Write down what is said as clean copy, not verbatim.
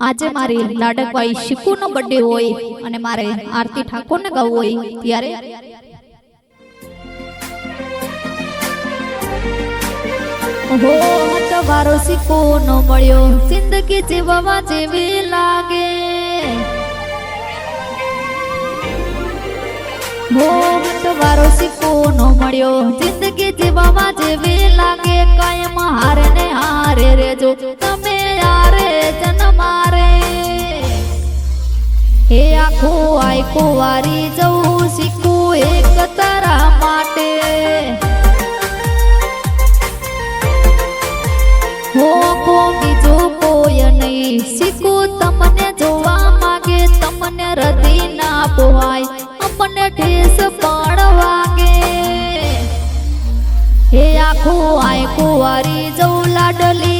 આજે મારી લાડકવાઈ શીકુનો બર્થડે હોય અને મારે આરતી ઠાકોરને ગાવું હોય ત્યારે હો તમારો શીકો નો મળ્યો જિંદગી જીવવા જેવી લાગે હો તમારો શીકો નો મળ્યો જિંદગી જીવવા જેવી લાગે કાયમ હારે ને હારે રેજો તમે યારે જન્મારે હે આખો આયકો વારી જવું શીખું એક તારા માટે હો કો બીજું કોઈ નહીં શીખું તમને જોવા માંગે તમને હૃદય ના પોહાય અમને ઠેસ પણ વાગે હે આખો આયકો વારી જવું લાડલી